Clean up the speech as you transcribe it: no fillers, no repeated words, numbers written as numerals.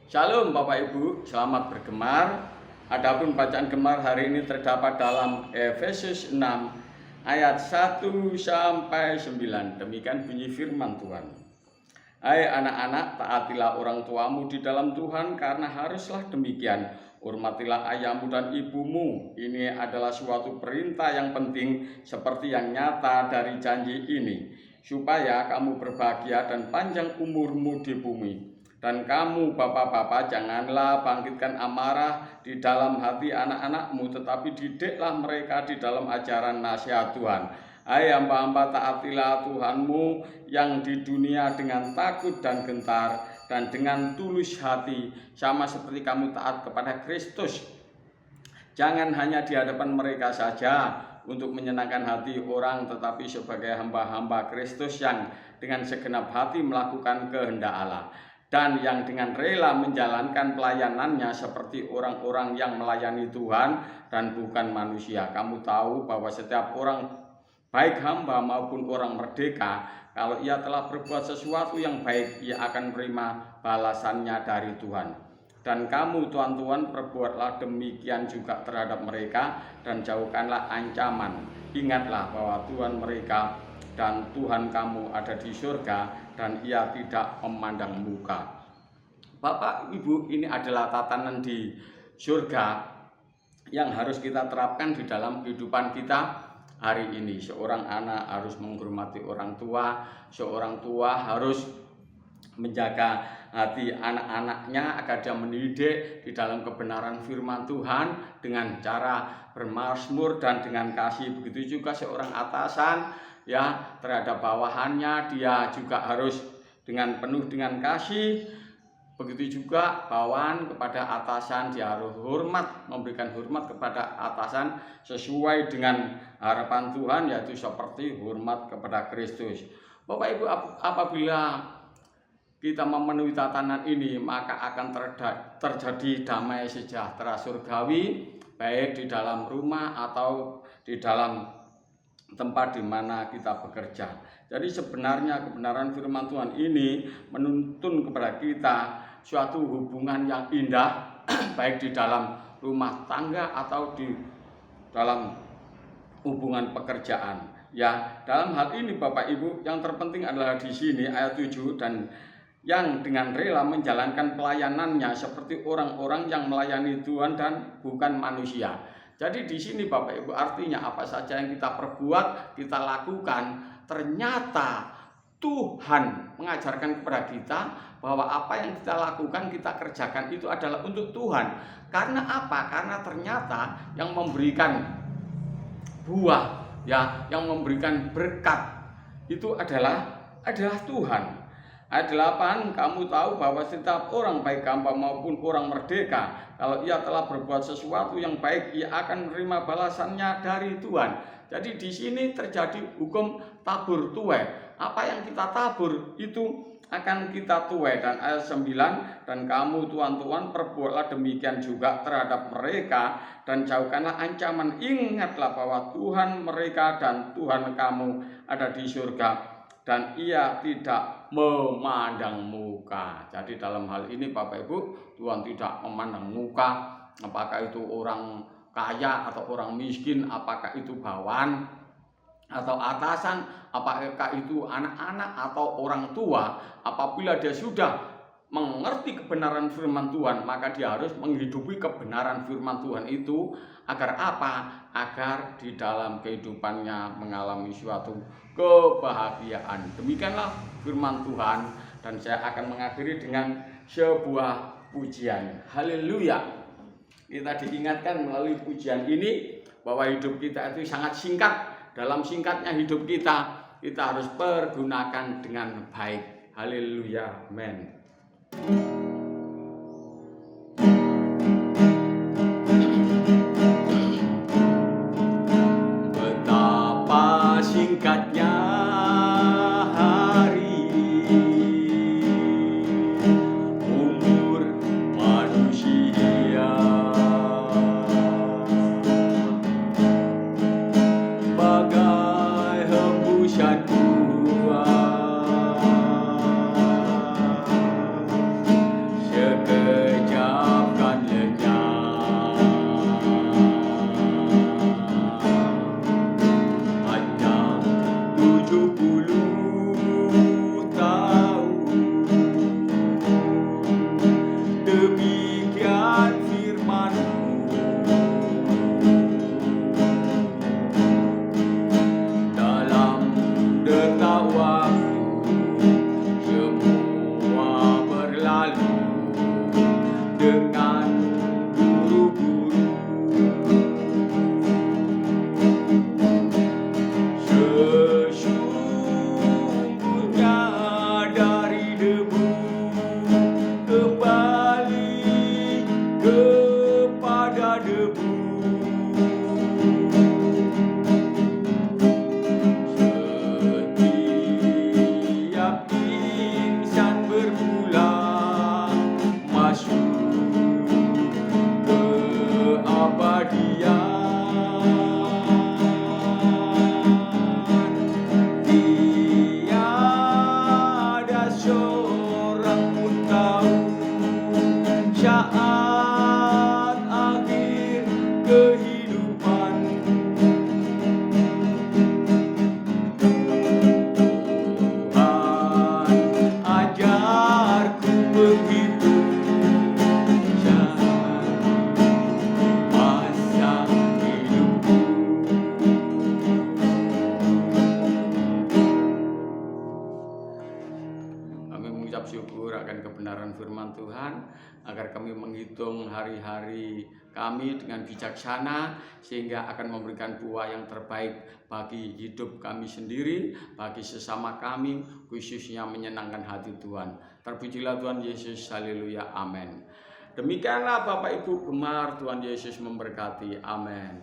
Shalom Bapak Ibu, selamat bergemar. Adapun bacaan gemar hari ini terdapat dalam Efesus 6 ayat 1 sampai 9. Demikian bunyi firman Tuhan. Hai anak-anak, taatilah orang tuamu di dalam Tuhan, karena haruslah demikian. Hormatilah ayahmu dan ibumu. Ini adalah suatu perintah yang penting, seperti yang nyata dari janji ini, supaya kamu berbahagia dan panjang umurmu di bumi. Dan kamu bapak-bapak, janganlah bangkitkan amarah di dalam hati anak-anakmu, tetapi didiklah mereka di dalam ajaran nasihat Tuhan. Hai hamba-hamba, taatilah Tuhanmu yang di dunia dengan takut dan gentar dan dengan tulus hati, sama seperti kamu taat kepada Kristus. Jangan hanya di hadapan mereka saja untuk menyenangkan hati orang, tetapi sebagai hamba-hamba Kristus yang dengan segenap hati melakukan kehendak Allah, dan yang dengan rela menjalankan pelayanannya seperti orang-orang yang melayani Tuhan dan bukan manusia. Kamu tahu bahwa setiap orang, baik hamba maupun orang merdeka, kalau ia telah berbuat sesuatu yang baik, ia akan menerima balasannya dari Tuhan. Dan kamu tuan-tuan, perbuatlah demikian juga terhadap mereka, dan jauhkanlah ancaman. Ingatlah bahwa Tuhan mereka dan Tuhan kamu ada di surga, dan ia tidak memandang muka. Bapak Ibu, ini adalah tatanan di surga yang harus kita terapkan di dalam kehidupan kita hari ini. Seorang anak harus menghormati orang tua, seorang tua harus menjaga hati anak-anaknya agar dia mendidik di dalam kebenaran firman Tuhan dengan cara bermazmur dan dengan kasih. Begitu juga seorang atasan terhadap bawahannya, dia juga harus dengan penuh dengan kasih. Begitu juga bawahan kepada atasan, dia harus memberikan hormat kepada atasan sesuai dengan harapan Tuhan, yaitu seperti hormat kepada Kristus. Bapak Ibu, apabila kita memenuhi tatanan ini, maka akan terjadi damai sejahtera surgawi, baik di dalam rumah atau di dalam tempat di mana kita bekerja. Jadi sebenarnya kebenaran firman Tuhan ini menuntun kepada kita suatu hubungan yang indah, baik di dalam rumah tangga atau di dalam hubungan pekerjaan. Dalam hal ini Bapak Ibu, yang terpenting adalah di sini ayat 7, dan yang dengan rela menjalankan pelayanannya seperti orang-orang yang melayani Tuhan dan bukan manusia. Jadi di sini Bapak Ibu, artinya apa saja yang kita perbuat, kita lakukan, ternyata Tuhan mengajarkan kepada kita bahwa apa yang kita lakukan, kita kerjakan itu adalah untuk Tuhan. Karena apa? Karena ternyata yang memberikan buah, yang memberikan berkat itu adalah Tuhan. Ayat 8, kamu tahu bahwa setiap orang, baik hamba maupun orang merdeka, kalau ia telah berbuat sesuatu yang baik, ia akan menerima balasannya dari Tuhan. Jadi di sini terjadi hukum tabur tuai. Apa yang kita tabur itu akan kita tuai. Dan ayat 9, dan kamu tuan-tuan, perbuatlah demikian juga terhadap mereka, dan jauhkanlah ancaman. Ingatlah bahwa Tuhan mereka dan Tuhan kamu ada di surga, dan ia tidak memandang muka. Jadi dalam hal ini Bapak Ibu, Tuhan tidak memandang muka, apakah itu orang kaya atau orang miskin, apakah itu bawahan atau atasan, apakah itu anak-anak atau orang tua. Apabila dia sudah mengerti kebenaran firman Tuhan, maka dia harus menghidupi kebenaran firman Tuhan itu. Agar apa? Agar di dalam kehidupannya mengalami suatu kebahagiaan. Demikianlah firman Tuhan, dan saya akan mengakhiri dengan sebuah pujian. Haleluya. Kita diingatkan melalui pujian ini bahwa hidup kita itu sangat singkat. Dalam singkatnya hidup kita harus pergunakan dengan baik. Haleluya. Amin. Betapa singkatnya hari, umur manusia, bagai hembusan buah dengan buru-buru. Sesungguhnya dari debu kembali kepada debu. Setiap insan berpulang masuk ke abadian. Tiada seorang pun tahu saat akhir kehidupan. Tuhan ajarku menghitung masa hidupku. Kami mengucap syukur akan kebenaran firman Tuhan, agar kami menghitung hari-hari kami dengan bijaksana, sehingga akan memberikan buah yang terbaik bagi hidup kami sendiri, bagi sesama kami, khususnya menyenangkan hati Tuhan. Terpujilah Tuhan Yesus, haleluya, amin. Demikianlah Bapak Ibu Gemar, Tuhan Yesus memberkati, amin.